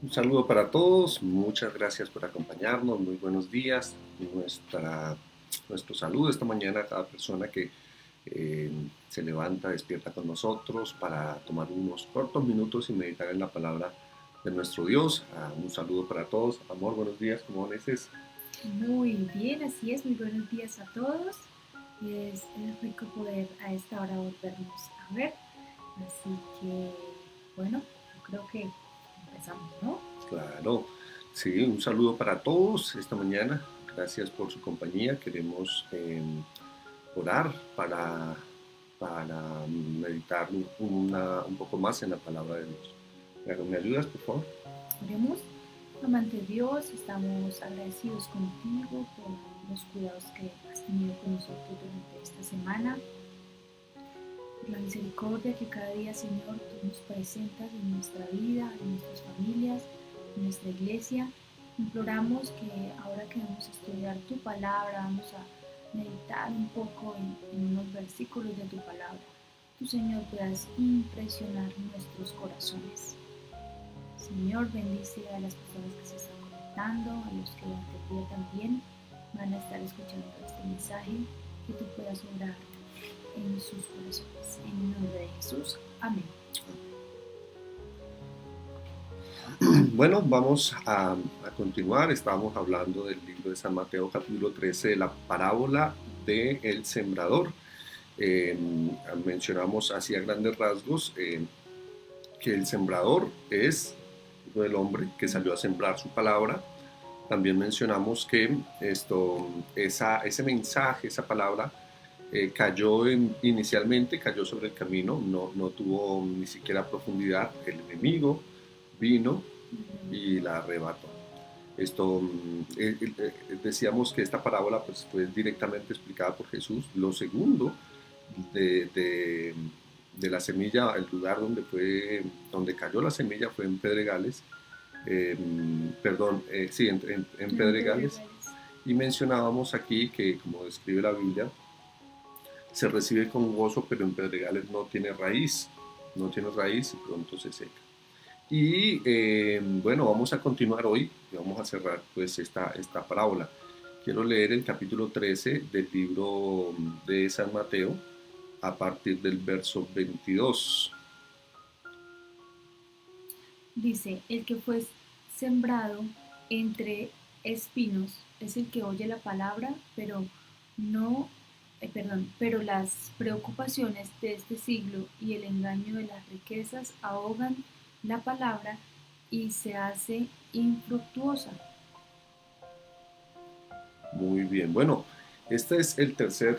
Un saludo para todos, muchas gracias por acompañarnos, muy buenos días. Nuestro saludo esta mañana a cada persona que eh, se levanta, despierta con nosotros para tomar unos cortos minutos y meditar en la palabra de nuestro Dios. Un saludo para todos. Amor, buenos días, ¿cómo amaneces? Muy bien, así es. Muy buenos días a todos. Es rico poder a esta hora volvernos a ver. Así que, bueno, yo creo que empezamos, ¿no? Claro, sí, un saludo para todos esta mañana. Gracias por su compañía. Queremos orar para meditar un poco más en la palabra de Dios. ¿Me ayudas, por favor? Oremos. Amante Dios, estamos agradecidos contigo por los cuidados que has tenido con nosotros durante esta semana, por la misericordia que cada día, Señor, tú nos presentas en nuestra vida, en nuestras familias, en nuestra iglesia. Imploramos que ahora que vamos a estudiar tu palabra, vamos a meditar un poco en unos versículos de tu palabra. Tu Señor puedas impresionar nuestros corazones. Señor, bendice a las personas que se están conectando, a los que durante el día también van a estar escuchando este mensaje, que tú puedas obrar en sus corazones. En el nombre de Jesús. Amén. Bueno, vamos a continuar. Estábamos hablando del libro de San Mateo, capítulo 13, de la parábola del sembrador. Mencionamos así a grandes rasgos que el sembrador es el hombre que salió a sembrar su palabra. También mencionamos que ese mensaje, esa palabra, inicialmente cayó sobre el camino, no tuvo ni siquiera profundidad. El enemigo vino y la arrebató. Decíamos que esta parábola pues, fue directamente explicada por Jesús. Lo segundo de, de, de la semilla, el lugar donde cayó la semilla fue en Pedregales, sí, en En Pedregales. Pedregales. Y mencionábamos aquí que, como describe la Biblia, se recibe con gozo, pero en Pedregales no tiene raíz y pronto se seca. Y bueno, vamos a continuar hoy y vamos a cerrar pues esta parábola. Quiero leer el capítulo 13 del libro de San Mateo a partir del verso 22. Dice, el que fue sembrado entre espinos es el que oye la palabra, pero no, pero las preocupaciones de este siglo y el engaño de las riquezas ahogan la palabra y se hace infructuosa. Muy bien, bueno, este es el tercer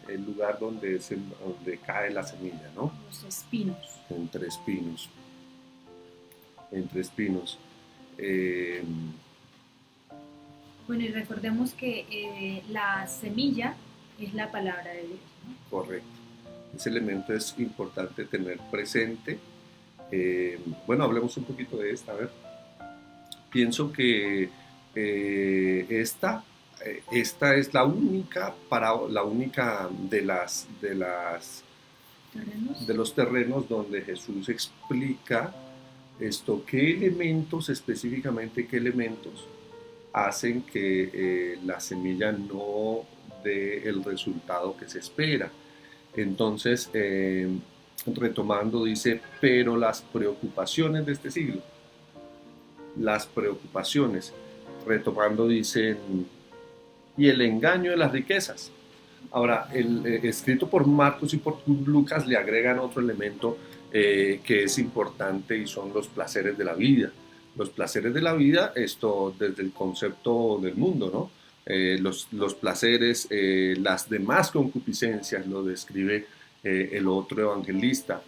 el lugar donde cae la semilla, ¿no? Los espinos. Entre espinos, entre espinos. Eh, Bueno, y recordemos que la semilla es la palabra de Dios, ¿no? Correcto. Ese elemento es importante tener presente. Bueno, hablemos un poquito de esta. A ver, pienso que esta es la única Terrenos. de los terrenos donde Jesús explica qué elementos, específicamente qué elementos hacen que la semilla no dé el resultado que se espera. Entonces, retomando, dice, pero las preocupaciones de este siglo, las preocupaciones, retomando, dicen, y el engaño de las riquezas. Ahora, escrito por Marcos y por Lucas le agregan otro elemento que es importante y son los placeres de la vida. Los placeres de la vida, esto desde el concepto del mundo, ¿no? Los placeres, las demás concupiscencias, lo describe el otro evangelista.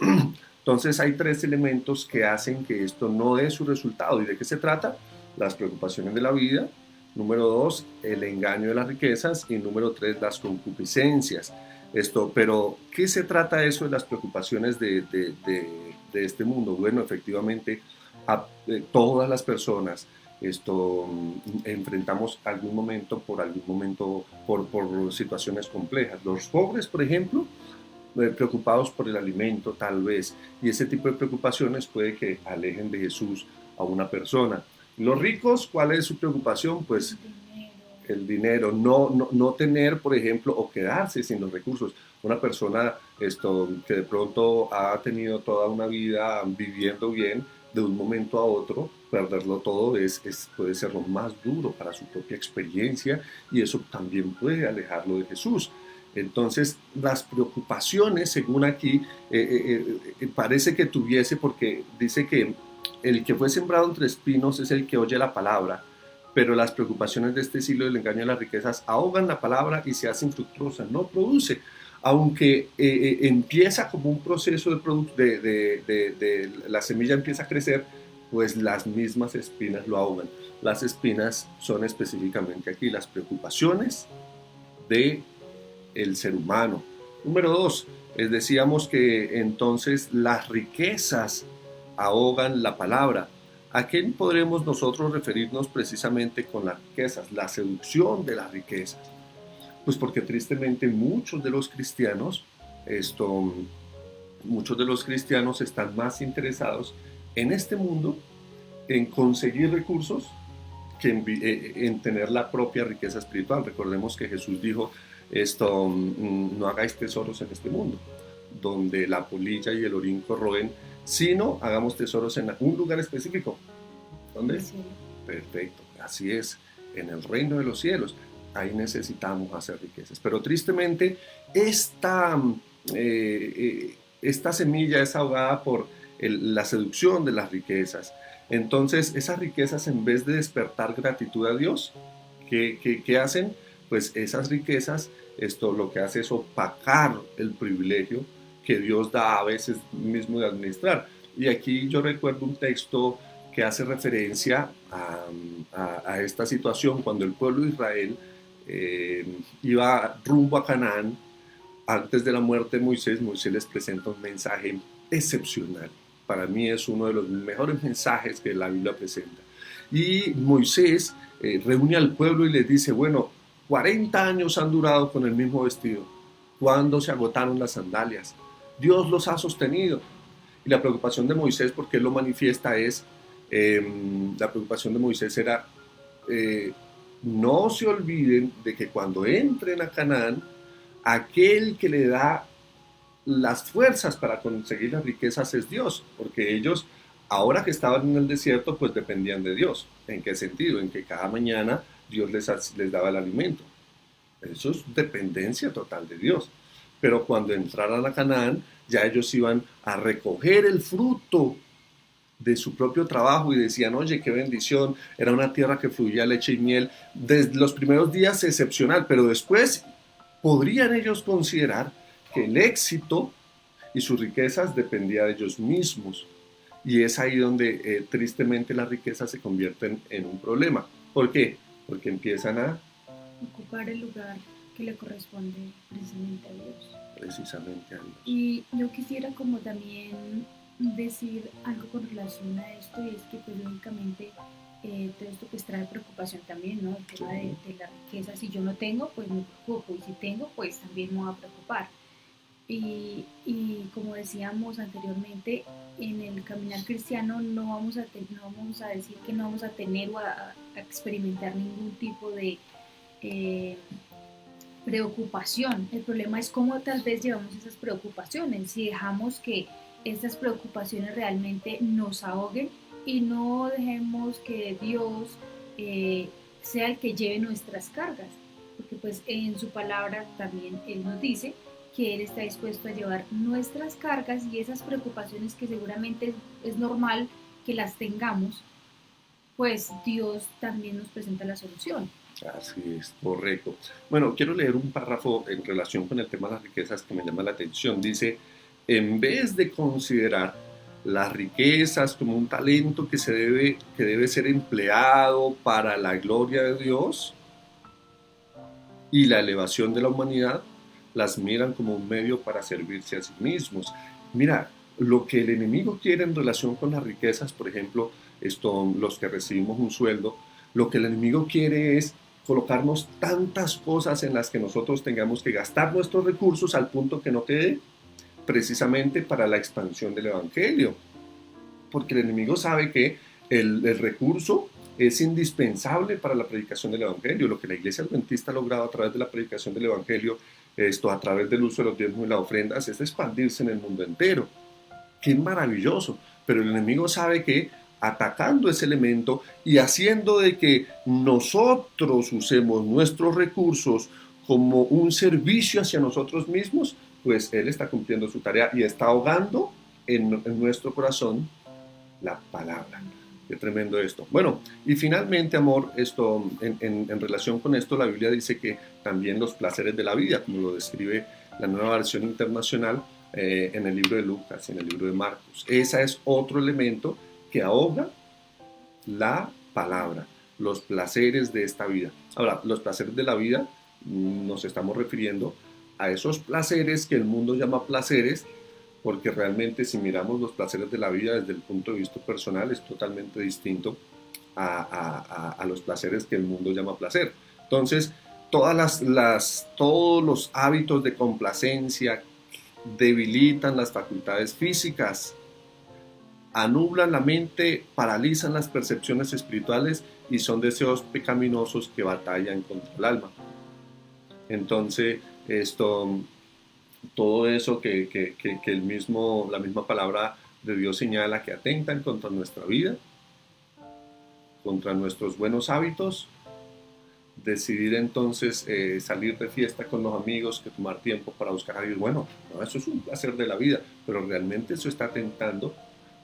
Entonces hay tres elementos que hacen que esto no dé su resultado. ¿Y de qué se trata? Las preocupaciones de la vida, número dos, el engaño de las riquezas y número tres, las concupiscencias. Pero, ¿qué se trata eso de las preocupaciones de este mundo? Bueno, efectivamente, todas las personas enfrentamos algún momento por situaciones complejas. Los pobres, por ejemplo, preocupados por el alimento tal vez, y ese tipo de preocupaciones puede que alejen de Jesús a una persona. Los ricos, ¿cuál es su preocupación? Pues dinero. el dinero, no tener, por ejemplo, o quedarse sin los recursos. Una persona que de pronto ha tenido toda una vida viviendo bien, de un momento a otro, perderlo todo puede ser lo más duro para su propia experiencia y eso también puede alejarlo de Jesús. Entonces, las preocupaciones, según aquí, parece que tuviese, porque dice que el que fue sembrado entre espinos es el que oye la palabra, pero las preocupaciones de este siglo del engaño de las riquezas ahogan la palabra y se hace infructuosa, no produce. Aunque empieza como un proceso de la semilla empieza a crecer, pues las mismas espinas lo ahogan. Las espinas son específicamente aquí las preocupaciones del ser humano. Número dos, decíamos que entonces las riquezas ahogan la palabra. ¿A qué podremos nosotros referirnos precisamente con las riquezas? La seducción de las riquezas. Pues porque tristemente esto, muchos de los cristianos están más interesados en este mundo, en conseguir recursos, que en tener la propia riqueza espiritual. Recordemos que Jesús dijo, no hagáis tesoros en este mundo, donde la polilla y el orín corroen, sino hagamos tesoros en un lugar específico. ¿Dónde? Sí. Perfecto, así es, en el reino de los cielos. Ahí necesitamos hacer riquezas. Pero tristemente, esta semilla es ahogada por la seducción de las riquezas. Entonces, esas riquezas, en vez de despertar gratitud a Dios, ¿qué hacen? Pues esas riquezas, lo que hace es opacar el privilegio que Dios da a veces mismo de administrar. Y aquí yo recuerdo un texto que hace referencia a esta situación cuando el pueblo de Israel iba rumbo a Canaán. Antes de la muerte de Moisés les presenta un mensaje excepcional. Para mí es uno de los mejores mensajes que la Biblia presenta. Y Moisés reúne al pueblo y les dice, bueno, 40 años han durado con el mismo vestido. ¿Cuándo se agotaron las sandalias? Dios los ha sostenido. Y la preocupación de Moisés, porque él lo manifiesta, la preocupación de Moisés era, no se olviden de que cuando entren a Canaán, aquel que le da las fuerzas para conseguir las riquezas es Dios, porque ellos, ahora que estaban en el desierto, pues dependían de Dios. ¿En qué sentido? En que cada mañana Dios les daba el alimento. Eso es dependencia total de Dios. Pero cuando entraran a Canaán, ya ellos iban a recoger el fruto de su propio trabajo y decían, oye, qué bendición, era una tierra que fluía leche y miel. Desde los primeros días excepcional, pero después podrían ellos considerar que el éxito y sus riquezas dependía de ellos mismos. Y es ahí donde tristemente las riquezas se convierten en un problema. ¿Por qué? Porque empiezan a ocupar el lugar que le corresponde precisamente a Dios. Precisamente a Dios. Y yo quisiera como también decir algo con relación a esto, y es que pues lógicamente todo esto pues trae preocupación también, ¿no? El tema de la riqueza. Si yo no tengo, pues me preocupo, y si tengo, pues también me voy a preocupar. Y como decíamos anteriormente, en el caminar cristiano no vamos a decir que no vamos a tener o a experimentar ningún tipo de preocupación. El problema es cómo tal vez llevamos esas preocupaciones, si dejamos que estas preocupaciones realmente nos ahoguen y no dejemos que Dios sea el que lleve nuestras cargas, porque pues en su palabra también Él nos dice que Él está dispuesto a llevar nuestras cargas, y esas preocupaciones que seguramente es normal que las tengamos, pues Dios también nos presenta la solución. Así es, correcto. Bueno, quiero leer un párrafo en relación con el tema de las riquezas que me llama la atención. Dice, en vez de considerar las riquezas como un talento que debe ser empleado para la gloria de Dios y la elevación de la humanidad, las miran como un medio para servirse a sí mismos. Mira, lo que el enemigo quiere en relación con las riquezas, por ejemplo, los que recibimos un sueldo, lo que el enemigo quiere es colocarnos tantas cosas en las que nosotros tengamos que gastar nuestros recursos al punto que no quede precisamente para la expansión del evangelio. Porque el enemigo sabe que el recurso es indispensable para la predicación del Evangelio. Lo que la Iglesia Adventista ha logrado a través de la predicación del Evangelio, a través del uso de los diezmos y las ofrendas, es expandirse en el mundo entero. ¡Qué maravilloso! Pero el enemigo sabe que atacando ese elemento y haciendo de que nosotros usemos nuestros recursos como un servicio hacia nosotros mismos, pues él está cumpliendo su tarea y está ahogando en nuestro corazón la palabra. Qué tremendo esto. Bueno, y finalmente, amor, en relación con esto, la Biblia dice que también los placeres de la vida, como lo describe la Nueva Versión Internacional, en el libro de Lucas, en el libro de Marcos. Ese es otro elemento que ahoga la palabra, los placeres de esta vida. Ahora, los placeres de la vida, nos estamos refiriendo a esos placeres que el mundo llama placeres, porque realmente si miramos los placeres de la vida desde el punto de vista personal es totalmente distinto a los placeres que el mundo llama placer. Entonces, todos los hábitos de complacencia debilitan las facultades físicas, anublan la mente, paralizan las percepciones espirituales y son deseos pecaminosos que batallan contra el alma. Entonces, todo eso que la misma palabra de Dios señala que atentan contra nuestra vida, contra nuestros buenos hábitos, decidir entonces salir de fiesta con los amigos, que tomar tiempo para buscar a Dios. Bueno, no, eso es un placer de la vida, pero realmente eso está atentando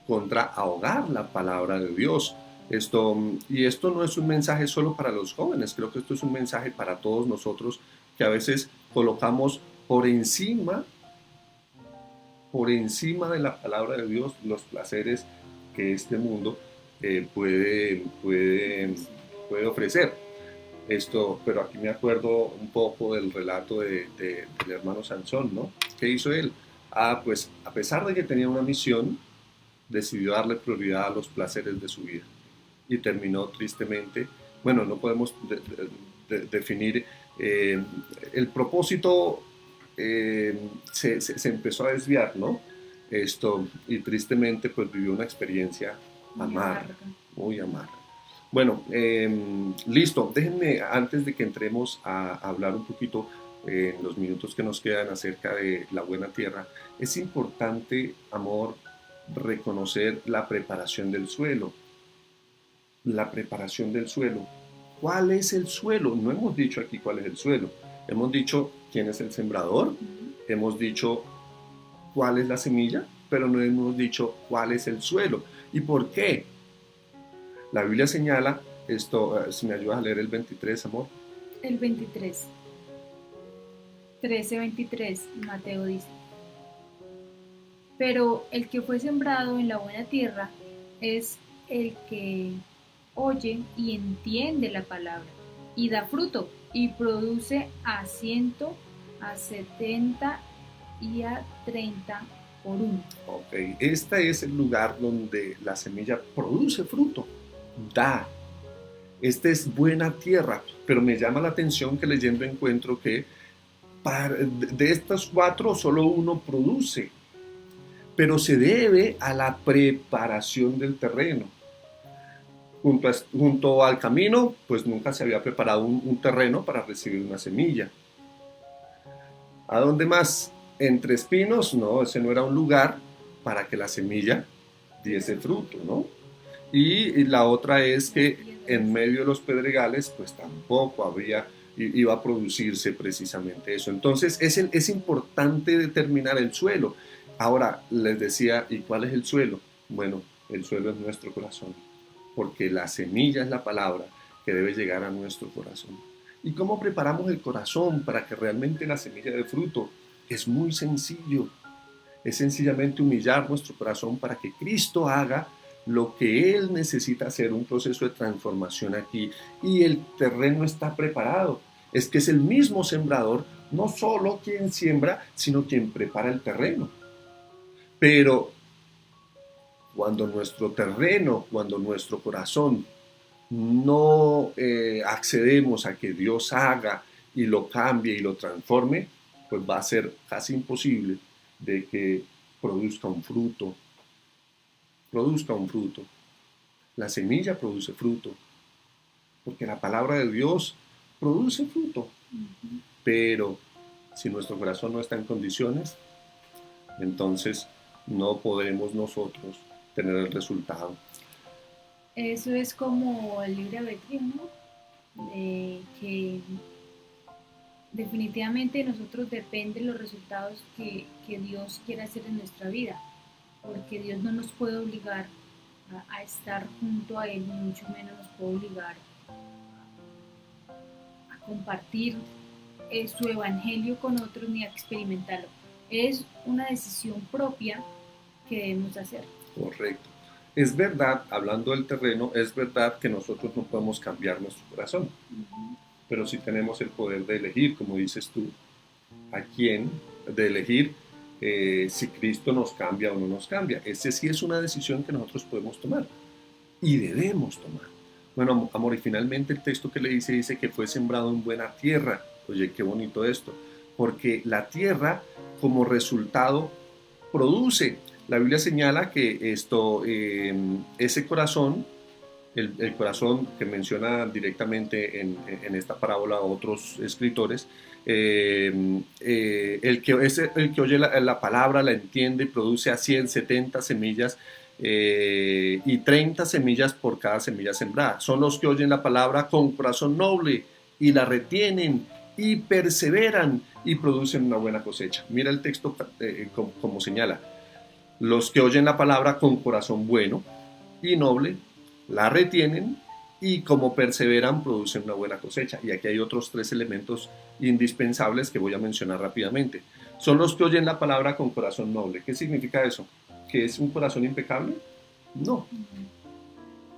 contra ahogar la palabra de Dios. Y esto no es un mensaje solo para los jóvenes, creo que esto es un mensaje para todos nosotros que a veces colocamos por encima de la palabra de Dios los placeres que este mundo puede ofrecer. Pero aquí me acuerdo un poco del relato del hermano Sansón, ¿no? ¿Qué hizo él? Pues a pesar de que tenía una misión, decidió darle prioridad a los placeres de su vida y terminó tristemente. Bueno, no podemos definir el propósito, se empezó a desviar, ¿no? Y tristemente pues vivió una experiencia amarga, muy amarga. Bueno, listo, déjenme, antes de que entremos a hablar un poquito en los minutos que nos quedan acerca de la buena tierra, es importante, amor, reconocer la preparación del suelo. La preparación del suelo. ¿Cuál es el suelo? No hemos dicho aquí cuál es el suelo. Hemos dicho quién es el sembrador, hemos dicho cuál es la semilla, pero no hemos dicho cuál es el suelo. ¿Y por qué? La Biblia señala si me ayudas a leer el 23, amor. El 23. 13:23, Mateo dice: pero el que fue sembrado en la buena tierra es el que oye y entiende la palabra, y da fruto, y produce a 100, a 70 y a 30 por uno. Ok, este es el lugar donde la semilla produce fruto, da. Esta es buena tierra, pero me llama la atención que leyendo encuentro que de estos 4 solo uno produce, pero se debe a la preparación del terreno. Junto al camino, pues nunca se había preparado un terreno para recibir una semilla. ¿A dónde más? Entre espinos, no, ese no era un lugar para que la semilla diese fruto, ¿no? Y la otra es que en medio de los pedregales, pues tampoco iba a producirse precisamente eso. Entonces es importante determinar el suelo. Ahora les decía, ¿y cuál es el suelo? Bueno, el suelo es nuestro corazón, porque la semilla es la palabra que debe llegar a nuestro corazón. ¿Y cómo preparamos el corazón para que realmente la semilla dé fruto? Es muy sencillo. Es sencillamente humillar nuestro corazón para que Cristo haga lo que Él necesita hacer, un proceso de transformación aquí. Y el terreno está preparado. Es que es el mismo sembrador, no solo quien siembra, sino quien prepara el terreno. Pero cuando nuestro terreno, cuando nuestro corazón no accedemos a que Dios haga y lo cambie y lo transforme, pues va a ser casi imposible de que produzca un fruto. La semilla produce fruto, porque la palabra de Dios produce fruto. Pero si nuestro corazón no está en condiciones, entonces no podremos nosotros tener el resultado. Eso es como el libre albedrío, ¿no? Que definitivamente nosotros dependen los resultados que Dios quiere hacer en nuestra vida, porque Dios no nos puede obligar a estar junto a Él, ni mucho menos nos puede obligar a compartir su evangelio con otros ni a experimentarlo. Es una decisión propia que debemos hacer. Correcto. Es verdad, hablando del terreno, es verdad que nosotros no podemos cambiar nuestro corazón, pero sí tenemos el poder de elegir, como dices tú, a quién, de elegir si Cristo nos cambia o no nos cambia. Ese sí es una decisión que nosotros podemos tomar y debemos tomar. Bueno, amor, y finalmente el texto que le dice que fue sembrado en buena tierra. Oye, qué bonito esto, porque la tierra como resultado produce. La Biblia señala que ese corazón, el corazón que menciona directamente en esta parábola otros escritores, el que oye la palabra, la entiende, produce a 170 semillas y 30 semillas por cada semilla sembrada. Son los que oyen la palabra con corazón noble y la retienen y perseveran y producen una buena cosecha. Mira el texto como señala. Los que oyen la palabra con corazón bueno y noble, la retienen y como perseveran producen una buena cosecha. Y aquí hay otros 3 elementos indispensables que voy a mencionar rápidamente. Son los que oyen la palabra con corazón noble. ¿Qué significa eso? ¿Que es un corazón impecable? No.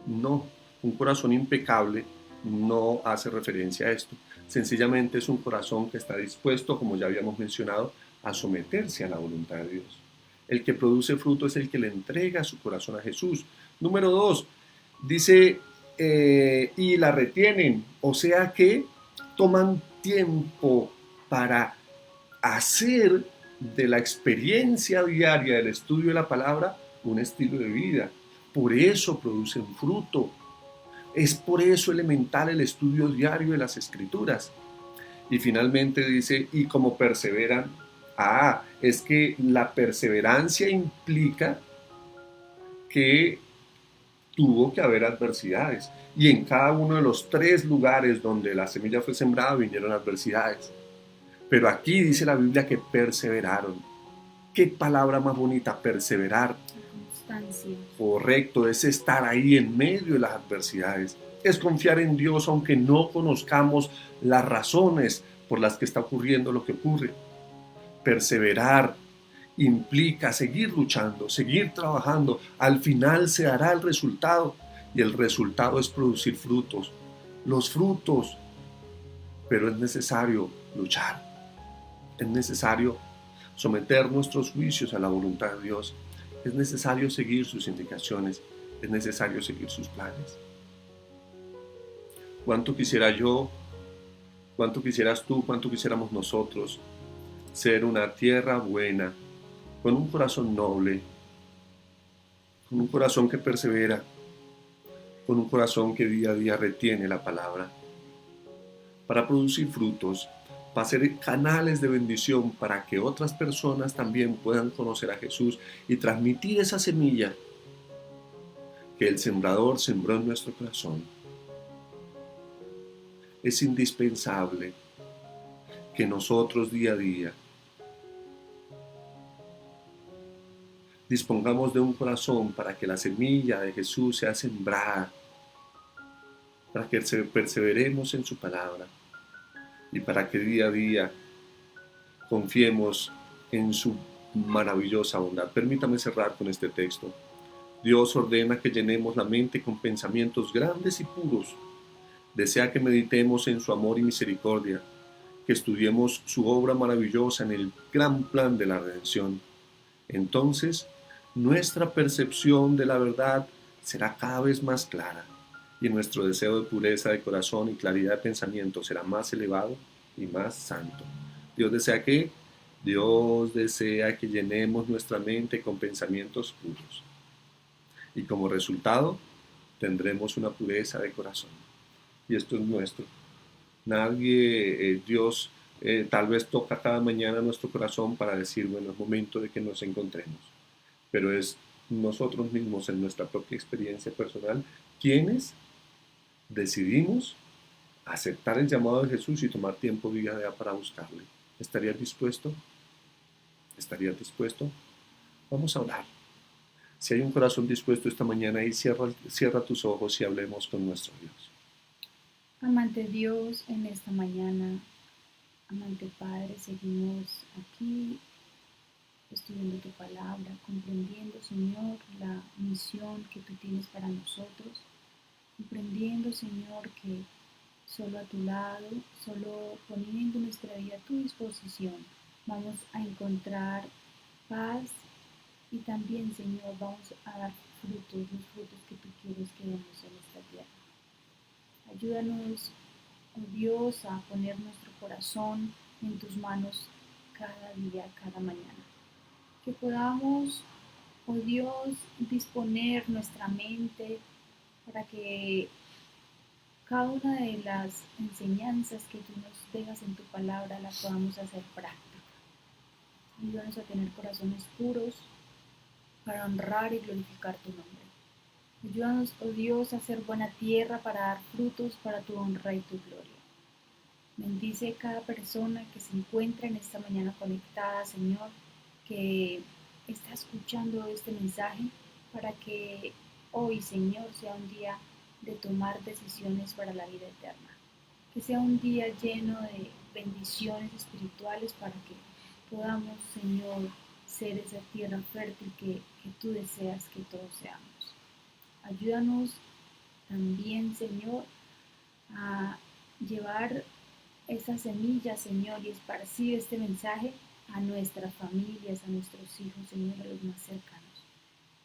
No. Un corazón impecable no hace referencia a esto. Sencillamente es un corazón que está dispuesto, como ya habíamos mencionado, a someterse a la voluntad de Dios. El que produce fruto es el que le entrega su corazón a Jesús. Número 2, dice, y la retienen, o sea que toman tiempo para hacer de la experiencia diaria del estudio de la palabra un estilo de vida. Por eso producen fruto. Es por eso elemental el estudio diario de las Escrituras. Y finalmente dice, y como perseveran, es que la perseverancia implica que tuvo que haber adversidades. Y en cada uno de los 3 lugares donde la semilla fue sembrada vinieron adversidades. Pero aquí dice la Biblia que perseveraron. ¿Qué palabra más bonita? Perseverar. Constancia. Correcto, es estar ahí en medio de las adversidades. Es confiar en Dios aunque no conozcamos las razones por las que está ocurriendo lo que ocurre. Perseverar implica seguir luchando, seguir trabajando. Al final se dará el resultado y el resultado es producir frutos. Los frutos. Pero es necesario luchar. Es necesario someter nuestros juicios a la voluntad de Dios. Es necesario seguir sus indicaciones. Es necesario seguir sus planes. ¿Cuánto quisiera yo? ¿Cuánto quisieras tú? ¿Cuánto quisiéramos nosotros ser una tierra buena, con un corazón noble, con un corazón que persevera, con un corazón que día a día retiene la palabra, para producir frutos, para ser canales de bendición, para que otras personas también puedan conocer a Jesús y transmitir esa semilla que el sembrador sembró en nuestro corazón? Es indispensable que nosotros día a día dispongamos de un corazón para que la semilla de Jesús sea sembrada, para que perseveremos en su palabra y para que día a día confiemos en su maravillosa bondad. Permítame cerrar con este texto. Dios ordena que llenemos la mente con pensamientos grandes y puros. Desea que meditemos en su amor y misericordia, que estudiemos su obra maravillosa en el gran plan de la redención. Entonces, nuestra percepción de la verdad será cada vez más clara y nuestro deseo de pureza de corazón y claridad de pensamiento será más elevado y más santo. Dios desea que llenemos nuestra mente con pensamientos puros. Y como resultado, tendremos una pureza de corazón. Y esto es nuestro. Nadie, Dios tal vez toca cada mañana nuestro corazón para decir, bueno, es momento de que nos encontremos. Pero es nosotros mismos en nuestra propia experiencia personal quienes decidimos aceptar el llamado de Jesús y tomar tiempo día a día para buscarle. ¿Estarías dispuesto? ¿Estarías dispuesto? Vamos a orar. Si hay un corazón dispuesto esta mañana, ahí cierra tus ojos y hablemos con nuestro Dios. Amante Dios, en esta mañana, amante Padre, seguimos aquí estudiando tu palabra, comprendiendo, Señor, la misión que tú tienes para nosotros, comprendiendo, Señor, que solo a tu lado, solo poniendo nuestra vida a tu disposición, vamos a encontrar paz y también, Señor, vamos a dar frutos, los frutos que tú quieres que demos en esta tierra. Ayúdanos, oh Dios, a poner nuestro corazón en tus manos cada día, cada mañana. Que podamos, oh Dios, disponer nuestra mente para que cada una de las enseñanzas que tú nos dejas en tu palabra la podamos hacer práctica. Ayúdanos a tener corazones puros para honrar y glorificar tu nombre. Ayúdanos, oh Dios, a ser buena tierra para dar frutos para tu honra y tu gloria. Bendice cada persona que se encuentra en esta mañana conectada, Señor, que está escuchando este mensaje para que hoy, Señor, sea un día de tomar decisiones para la vida eterna. Que sea un día lleno de bendiciones espirituales para que podamos, Señor, ser esa tierra fértil que tú deseas que todos seamos. Ayúdanos también, Señor, a llevar esa semilla, Señor, y esparcir este mensaje a nuestras familias, a nuestros hijos, Señor, a los más cercanos.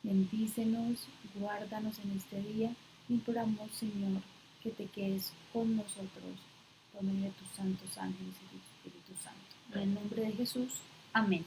Bendícenos, guárdanos en este día. Imploramos, Señor, que te quedes con nosotros por medio de tus santos ángeles y tu Espíritu Santo. En el nombre de Jesús. Amén.